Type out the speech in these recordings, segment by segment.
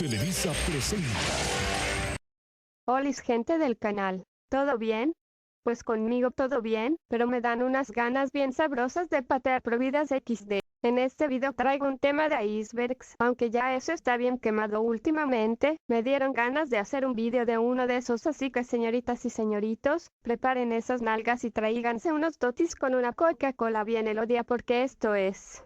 Televisa presenta. Olis, gente del canal, ¿todo bien? Pues conmigo todo bien, pero me dan unas ganas bien sabrosas de patear providas XD. En este video traigo un tema de icebergs, aunque ya eso está bien quemado últimamente, me dieron ganas de hacer un video de uno de esos, así que señoritas y señoritos, preparen esas nalgas y tráiganse unos totis con una Coca-Cola bien elodía porque esto es...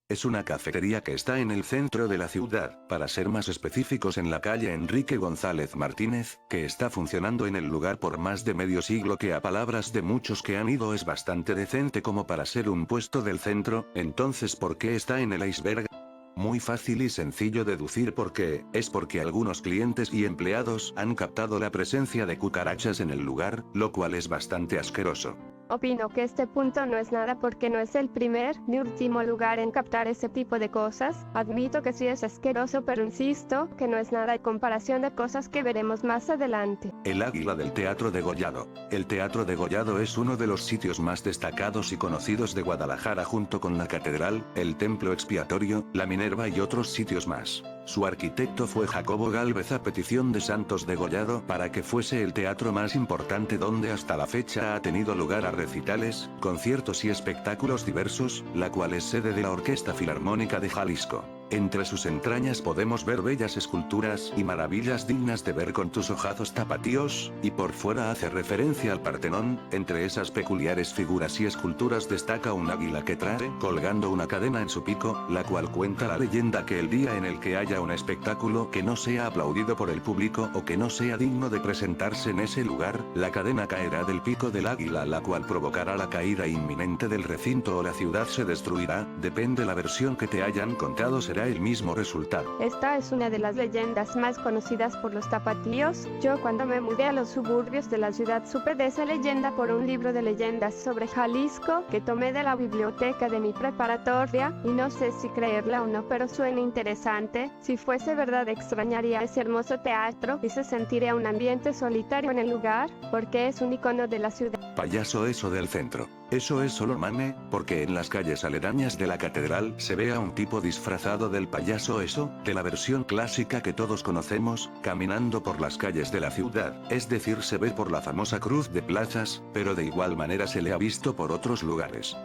Es una cafetería que está en el centro de la ciudad, para ser más específicos en la calle Enrique González Martínez, que está funcionando en el lugar por más de medio siglo, que a palabras de muchos que han ido es bastante decente como para ser un puesto del centro. Entonces, ¿por qué está en el iceberg? Muy fácil y sencillo deducir por qué, es porque algunos clientes y empleados han captado la presencia de cucarachas en el lugar, lo cual es bastante asqueroso. Opino que este punto no es nada porque no es el primer ni último lugar en captar ese tipo de cosas. Admito que sí es asqueroso, pero insisto que no es nada en comparación de cosas que veremos más adelante. El Águila del Teatro Degollado. El Teatro Degollado es uno de los sitios más destacados y conocidos de Guadalajara, junto con la Catedral, el Templo Expiatorio, la Minerva y otros sitios más. Su arquitecto fue Jacobo Gálvez a petición de Santos Degollado para que fuese el teatro más importante, donde hasta la fecha ha tenido lugar a recitales, conciertos y espectáculos diversos, la cual es sede de la Orquesta Filarmónica de Jalisco. Entre sus entrañas podemos ver bellas esculturas y maravillas dignas de ver con tus ojazos tapatíos, y por fuera hace referencia al Partenón. Entre esas peculiares figuras y esculturas destaca un águila que trae colgando una cadena en su pico, la cual cuenta la leyenda que el día en el que haya un espectáculo que no sea aplaudido por el público o que no sea digno de presentarse en ese lugar, la cadena caerá del pico del águila, la cual provocará la caída inminente del recinto o la ciudad se destruirá. Depende la versión que te hayan contado, será el mismo resultado. Esta es una de las leyendas más conocidas por los tapatíos. Yo cuando me mudé a los suburbios de la ciudad supe de esa leyenda por un libro de leyendas sobre Jalisco que tomé de la biblioteca de mi preparatoria, y no sé si creerla o no, pero suena interesante. Si fuese verdad, extrañaría ese hermoso teatro y se sentiría un ambiente solitario en el lugar, porque es un icono de la ciudad. Payaso, eso del centro. Eso es solo mame, porque en las calles aledañas de la catedral se ve a un tipo disfrazado del payaso eso, de la versión clásica que todos conocemos, caminando por las calles de la ciudad, es decir, se ve por la famosa cruz de plazas, pero de igual manera se le ha visto por otros lugares.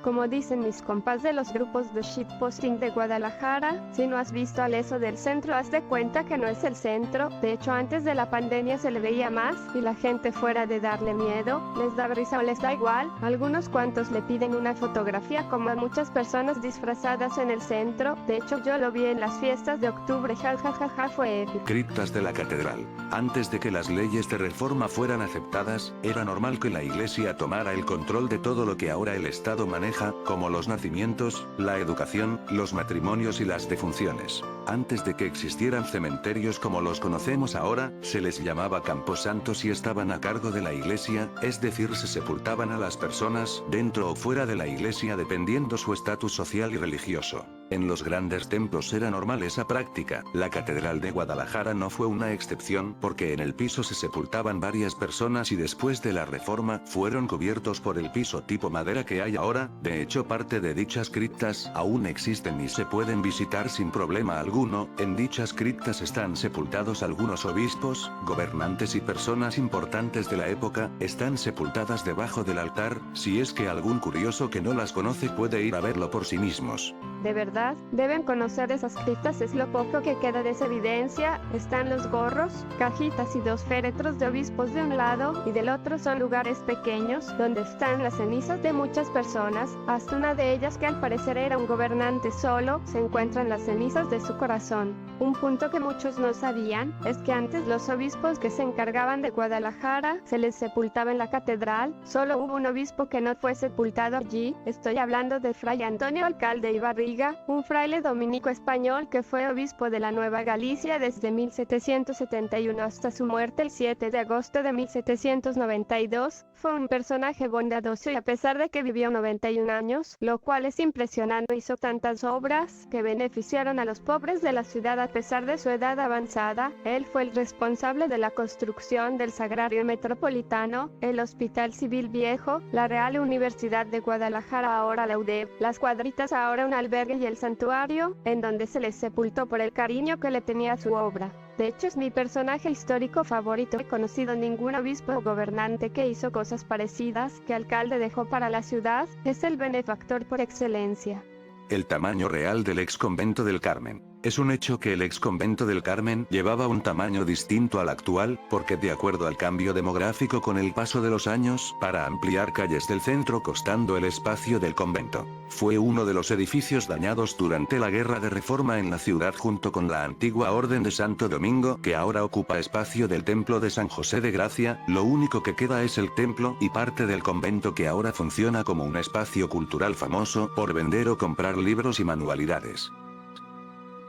Como dicen mis compas de los grupos de shitposting de Guadalajara, si no has visto al eso del centro, haz de cuenta que no es el centro. De hecho, antes de la pandemia se le veía más, y la gente, fuera de darle miedo, les da risa o les da igual. Algunos cuantos le piden una fotografía, como a muchas personas disfrazadas en el centro. De hecho, yo lo vi en las fiestas de octubre, jajajaja, fue épico. Criptas de la catedral. Antes de que las leyes de reforma fueran aceptadas, era normal que la iglesia tomara el control de todo lo que ahora el Estado maneja, como los nacimientos, la educación, los matrimonios y las defunciones. Antes de que existieran cementerios como los conocemos ahora, se les llamaba camposantos y estaban a cargo de la iglesia, es decir, se sepultaban a las personas dentro o fuera de la iglesia dependiendo su estatus social y religioso. En los grandes templos era normal esa práctica. La Catedral de Guadalajara no fue una excepción, porque en el piso se sepultaban varias personas y después de la reforma fueron cubiertos por el piso tipo madera que hay ahora. De hecho, parte de dichas criptas aún existen y se pueden visitar sin problema alguno. En dichas criptas están sepultados algunos obispos, gobernantes y personas importantes de la época. Están sepultadas debajo del altar. Si es que algún curioso que no las conoce puede ir a verlo por sí mismos. De verdad, deben conocer esas criptas, es lo poco que queda de esa evidencia. Están los gorros, cajitas y dos féretros de obispos de un lado, y del otro son lugares pequeños, donde están las cenizas de muchas personas, hasta una de ellas que al parecer era un gobernante solo, se encuentran las cenizas de su corazón. Un punto que muchos no sabían, es que antes los obispos que se encargaban de Guadalajara, se les sepultaba en la catedral. Solo hubo un obispo que no fue sepultado allí, estoy hablando de Fray Antonio Alcalde Ibarri, Garriga, un fraile dominico español que fue obispo de la Nueva Galicia desde 1771 hasta su muerte el 7 de agosto de 1792, fue un personaje bondadoso y a pesar de que vivió 91 años, lo cual es impresionante, hizo tantas obras que beneficiaron a los pobres de la ciudad a pesar de su edad avanzada. Él fue el responsable de la construcción del Sagrario Metropolitano, el Hospital Civil Viejo, la Real Universidad de Guadalajara, ahora la UDEV, las Cuadritas, ahora un albergue, y el santuario, en donde se les sepultó por el cariño que le tenía a su obra. De hecho, es mi personaje histórico favorito. No he conocido ningún obispo o gobernante que hizo cosas parecidas que alcalde dejó para la ciudad. Es el benefactor por excelencia. El tamaño real del ex convento del Carmen. Es un hecho que el ex convento del Carmen llevaba un tamaño distinto al actual, porque de acuerdo al cambio demográfico con el paso de los años, para ampliar calles del centro costando el espacio del convento, fue uno de los edificios dañados durante la Guerra de Reforma en la ciudad junto con la antigua Orden de Santo Domingo que ahora ocupa espacio del templo de San José de Gracia. Lo único que queda es el templo y parte del convento que ahora funciona como un espacio cultural famoso por vender o comprar libros y manualidades.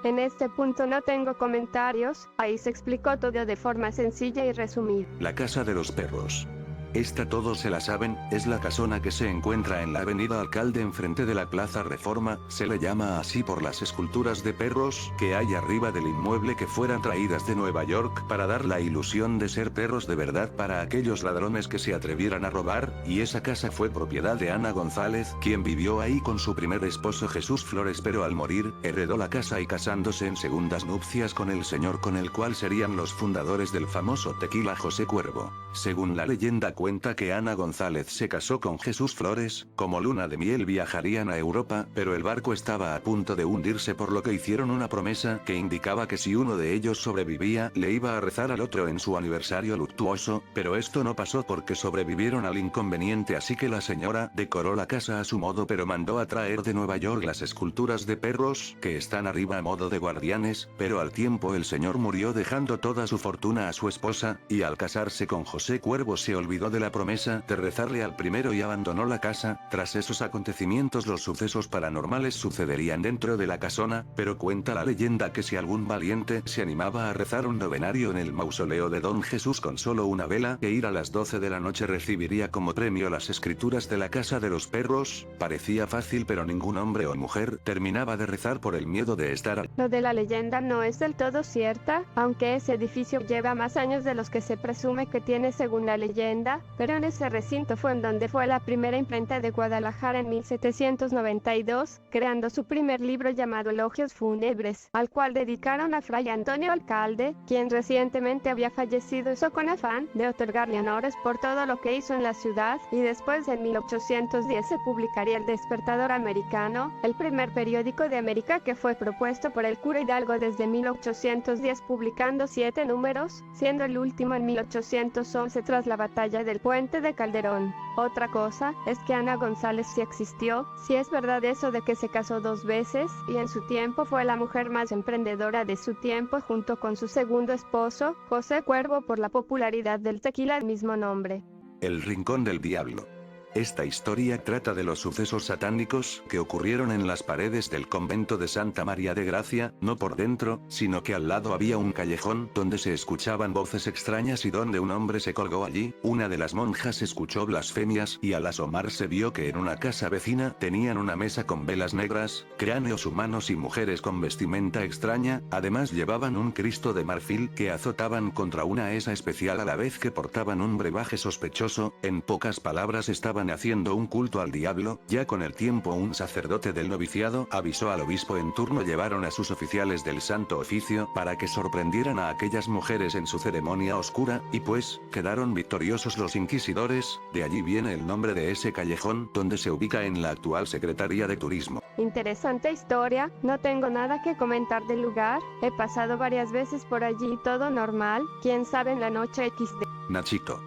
En este punto no tengo comentarios, ahí se explicó todo de forma sencilla y resumida. La Casa de los Perros. Esta todos se la saben, es la casona que se encuentra en la avenida Alcalde enfrente de la Plaza Reforma. Se le llama así por las esculturas de perros que hay arriba del inmueble que fueran traídas de Nueva York para dar la ilusión de ser perros de verdad para aquellos ladrones que se atrevieran a robar, y esa casa fue propiedad de Ana González, quien vivió ahí con su primer esposo Jesús Flores, pero al morir, heredó la casa y casándose en segundas nupcias con el señor con el cual serían los fundadores del famoso tequila José Cuervo. Según la leyenda cuenta que Ana González se casó con Jesús Flores, como luna de miel viajarían a Europa, pero el barco estaba a punto de hundirse, por lo que hicieron una promesa que indicaba que si uno de ellos sobrevivía, le iba a rezar al otro en su aniversario luctuoso, pero esto no pasó porque sobrevivieron al inconveniente, así que la señora decoró la casa a su modo pero mandó a traer de Nueva York las esculturas de perros, que están arriba a modo de guardianes, pero al tiempo el señor murió dejando toda su fortuna a su esposa, y al casarse con José Cuervo se olvidó de la promesa de rezarle al primero y abandonó la casa. Tras esos acontecimientos los sucesos paranormales sucederían dentro de la casona, pero cuenta la leyenda que si algún valiente se animaba a rezar un novenario en el mausoleo de Don Jesús con solo una vela e ir a las 12 de la noche recibiría como premio las escrituras de la Casa de los Perros. Parecía fácil, pero ningún hombre o mujer terminaba de rezar por el miedo de estar Lo de la leyenda no es del todo cierta, aunque ese edificio lleva más años de los que se presume que tiene según la leyenda, pero en ese recinto fue en donde fue la primera imprenta de Guadalajara en 1792, creando su primer libro llamado Elogios Fúnebres, al cual dedicaron a Fray Antonio Alcalde, quien recientemente había fallecido, hizo con afán de otorgarle honores por todo lo que hizo en la ciudad, y después en 1810 se publicaría El Despertador Americano, el primer periódico de América que fue propuesto por el cura Hidalgo desde 1810, publicando 7 números, siendo el último en 1811 tras la batalla del Puente de Calderón. Otra cosa es que Ana González sí existió, si es verdad eso de que se casó 2 veces, y en su tiempo fue la mujer más emprendedora de su tiempo junto con su segundo esposo, José Cuervo, por la popularidad del tequila del mismo nombre. El Rincón del Diablo. Esta historia trata de los sucesos satánicos que ocurrieron en las paredes del convento de Santa María de Gracia, no por dentro, sino que al lado había un callejón donde se escuchaban voces extrañas y donde un hombre se colgó allí. Una de las monjas escuchó blasfemias y al asomarse vio que en una casa vecina tenían una mesa con velas negras, cráneos humanos y mujeres con vestimenta extraña. Además llevaban un Cristo de marfil que azotaban contra una esa especial a la vez que portaban un brebaje sospechoso. En pocas palabras estaban haciendo un culto al diablo. Ya con el tiempo un sacerdote del noviciado avisó al obispo en turno, llevaron a sus oficiales del Santo Oficio para que sorprendieran a aquellas mujeres en su ceremonia oscura, y pues, quedaron victoriosos los inquisidores. De allí viene el nombre de ese callejón, donde se ubica en la actual Secretaría de Turismo. Interesante historia, no tengo nada que comentar del lugar, he pasado varias veces por allí y todo normal, quién sabe en la noche XD. Nachito.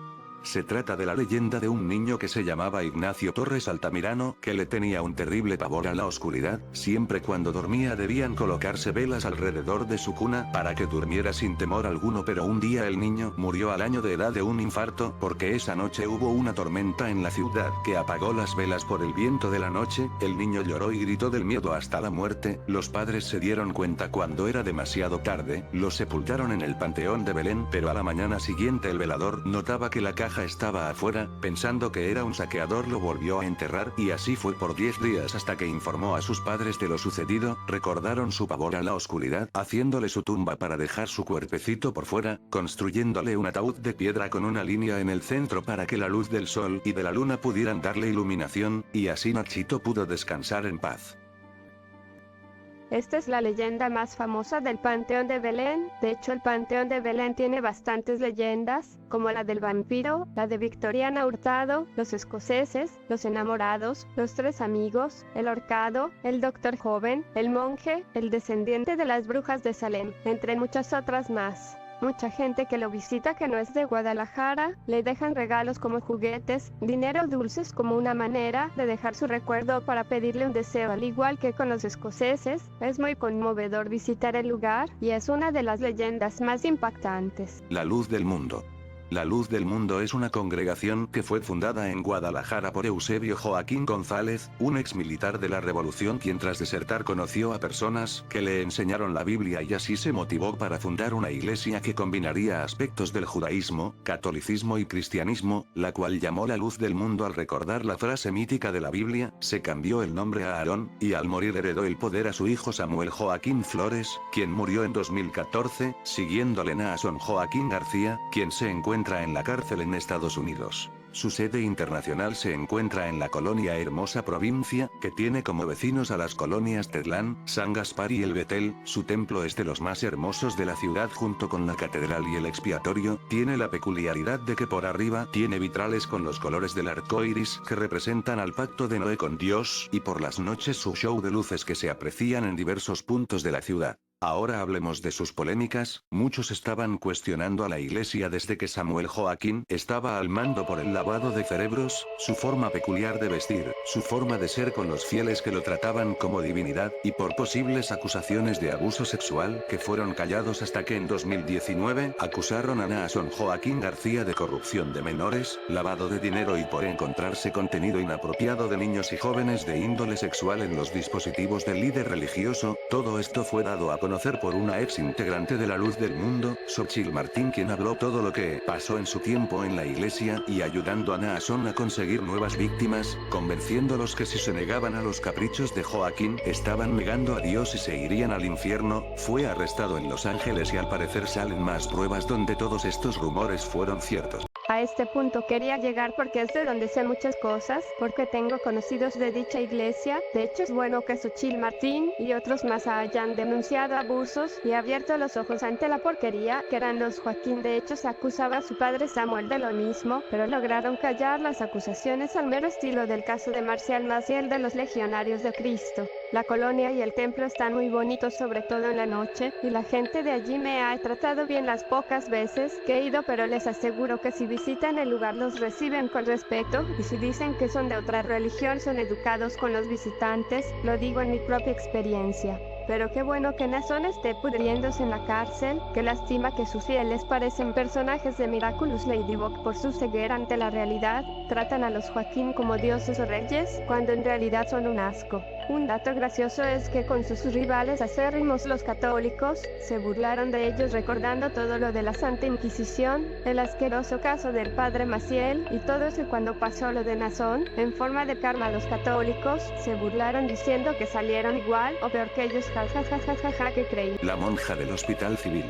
Se trata de la leyenda de un niño que se llamaba Ignacio Torres Altamirano, que le tenía un terrible pavor a la oscuridad. Siempre cuando dormía debían colocarse velas alrededor de su cuna para que durmiera sin temor alguno, pero un día el niño murió al año de edad de un infarto, porque esa noche hubo una tormenta en la ciudad que apagó las velas por el viento de la noche. El niño lloró y gritó del miedo hasta la muerte. Los padres se dieron cuenta cuando era demasiado tarde, lo sepultaron en el panteón de Belén, pero a la mañana siguiente el velador notaba que la caja estaba afuera. Pensando que era un saqueador, lo volvió a enterrar, y así fue por 10 días hasta que informó a sus padres de lo sucedido. Recordaron su pavor a la oscuridad, haciéndole su tumba para dejar su cuerpecito por fuera, construyéndole un ataúd de piedra con una línea en el centro para que la luz del sol y de la luna pudieran darle iluminación, y así Nachito pudo descansar en paz. Esta es la leyenda más famosa del Panteón de Belén. De hecho, el Panteón de Belén tiene bastantes leyendas, como la del vampiro, la de Victoriana Hurtado, los escoceses, los enamorados, los tres amigos, el ahorcado, el doctor joven, el monje, el descendiente de las brujas de Salem, entre muchas otras más. Mucha gente que lo visita que no es de Guadalajara, le dejan regalos como juguetes, dinero o dulces como una manera de dejar su recuerdo para pedirle un deseo. Al igual que con los escoceses, es muy conmovedor visitar el lugar, y es una de las leyendas más impactantes. La Luz del Mundo. La Luz del Mundo es una congregación que fue fundada en Guadalajara por Eusebio Joaquín González, un ex militar de la Revolución, quien tras desertar conoció a personas que le enseñaron la Biblia y así se motivó para fundar una iglesia que combinaría aspectos del judaísmo, catolicismo y cristianismo, la cual llamó La Luz del Mundo. Al recordar la frase mítica de la Biblia, se cambió el nombre a Aarón, y al morir heredó el poder a su hijo Samuel Joaquín Flores, quien murió en 2014, siguiéndole Naasón Joaquín García, quien se encuentra en la cárcel en Estados Unidos. Su sede internacional se encuentra en la colonia Hermosa Provincia, que tiene como vecinos a las colonias Tetlán, San Gaspar y El Betel. Su templo es de los más hermosos de la ciudad junto con la catedral y el expiatorio. Tiene la peculiaridad de que por arriba tiene vitrales con los colores del arco iris que representan al pacto de Noé con Dios, y por las noches su show de luces que se aprecian en diversos puntos de la ciudad. Ahora hablemos de sus polémicas. Muchos estaban cuestionando a la iglesia desde que Samuel Joaquín estaba al mando por el lavado de cerebros, su forma peculiar de vestir, su forma de ser con los fieles que lo trataban como divinidad, y por posibles acusaciones de abuso sexual que fueron callados hasta que en 2019 acusaron a Naasón Joaquín García de corrupción de menores, lavado de dinero y por encontrarse contenido inapropiado de niños y jóvenes de índole sexual en los dispositivos del líder religioso. Todo esto fue dado a conocer por una ex integrante de La Luz del Mundo, Xochitl Martín, quien habló todo lo que pasó en su tiempo en la iglesia y ayudando a Naasón a conseguir nuevas víctimas, convenciéndolos que si se negaban a los caprichos de Joaquín, estaban negando a Dios y se irían al infierno. Fue arrestado en Los Ángeles y al parecer salen más pruebas donde todos estos rumores fueron ciertos. A este punto quería llegar porque es de donde sé muchas cosas, porque tengo conocidos de dicha iglesia. De hecho, es bueno que Xochitl Martín y otros más hayan denunciado abusos y abierto los ojos ante la porquería que eran los Joaquín. De hecho, se acusaba a su padre Samuel de lo mismo, pero lograron callar las acusaciones al mero estilo del caso de Marcial Maciel de los Legionarios de Cristo. La colonia y el templo están muy bonitos, sobre todo en la noche, y la gente de allí me ha tratado bien las pocas veces que he ido, pero les aseguro que si visitan el lugar los reciben con respeto, y si dicen que son de otra religión son educados con los visitantes. Lo digo en mi propia experiencia. Pero qué bueno que Naasón esté pudriéndose en la cárcel. Qué lástima que sus fieles parecen personajes de Miraculous Ladybug por su ceguera ante la realidad. Tratan a los Joaquín como dioses o reyes, cuando en realidad son un asco. Un dato gracioso es que con sus rivales acérrimos los católicos, se burlaron de ellos recordando todo lo de la Santa Inquisición, el asqueroso caso del padre Maciel y todo eso. Cuando pasó lo de Naasón, en forma de karma los católicos se burlaron diciendo que salieron igual o peor que ellos. Jajajajaja, que creí. La monja del Hospital Civil.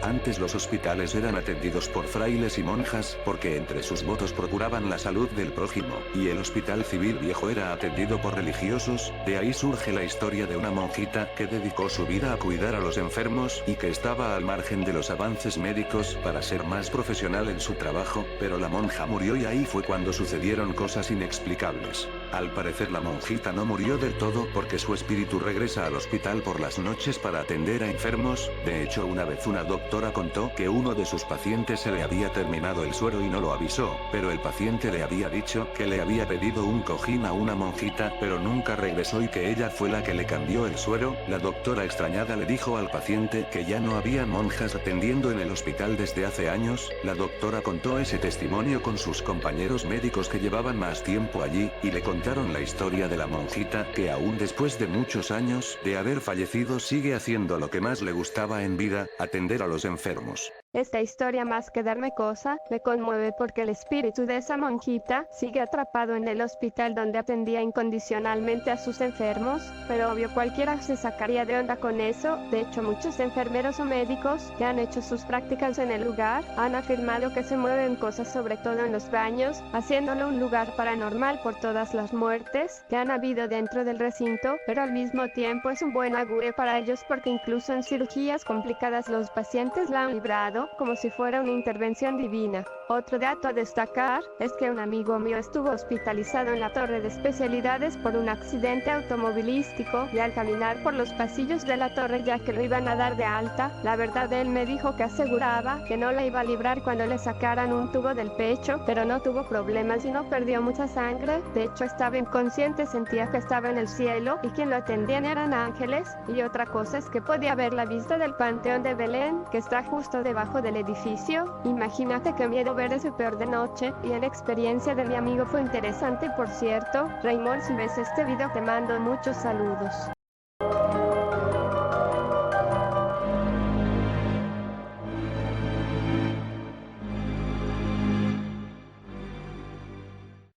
Antes los hospitales eran atendidos por frailes y monjas porque entre sus votos procuraban la salud del prójimo, y el Hospital Civil Viejo era atendido por religiosos. De ahí surge la historia de una monjita que dedicó su vida a cuidar a los enfermos y que estaba al margen de los avances médicos para ser más profesional en su trabajo, pero la monja murió y ahí fue cuando sucedieron cosas inexplicables. Al parecer la monjita no murió del todo porque su espíritu regresa al hospital por las noches para atender a enfermos. De hecho, una vez una doctora contó que uno de sus pacientes se le había terminado el suero y no lo avisó, pero el paciente le había dicho que le había pedido un cojín a una monjita, pero nunca regresó y que ella fue la que le cambió el suero. La doctora extrañada le dijo al paciente que ya no había monjas atendiendo en el hospital desde hace años. La doctora contó ese testimonio con sus compañeros médicos que llevaban más tiempo allí, y le contaron la historia de la monjita, que aún después de muchos años de haber fallecido sigue haciendo lo que más le gustaba en vida, atender a los enfermos. Esta historia, más que darme cosa, me conmueve porque el espíritu de esa monjita sigue atrapado en el hospital donde atendía incondicionalmente a sus enfermos, pero obvio cualquiera se sacaría de onda con eso. De hecho, muchos enfermeros o médicos que han hecho sus prácticas en el lugar han afirmado que se mueven cosas, sobre todo en los baños, haciéndolo un lugar paranormal por todas las muertes que han habido dentro del recinto, pero al mismo tiempo es un buen augurio para ellos porque incluso en cirugías complicadas los pacientes la han librado como si fuera una intervención divina. Otro dato a destacar es que un amigo mío estuvo hospitalizado en la torre de especialidades por un accidente automovilístico, y al caminar por los pasillos de la torre ya que lo iban a dar de alta, la verdad él me dijo que aseguraba que no la iba a librar cuando le sacaran un tubo del pecho, pero no tuvo problemas y no perdió mucha sangre. De hecho, estaba inconsciente, sentía que estaba en el cielo y quien lo atendían eran ángeles. Y otra cosa es que podía ver la vista del Panteón de Belén, que está justo debajo del edificio. Imagínate qué miedo ver eso peor de noche. Y la experiencia de mi amigo fue interesante, por cierto. Raymond, si ves este video te mando muchos saludos.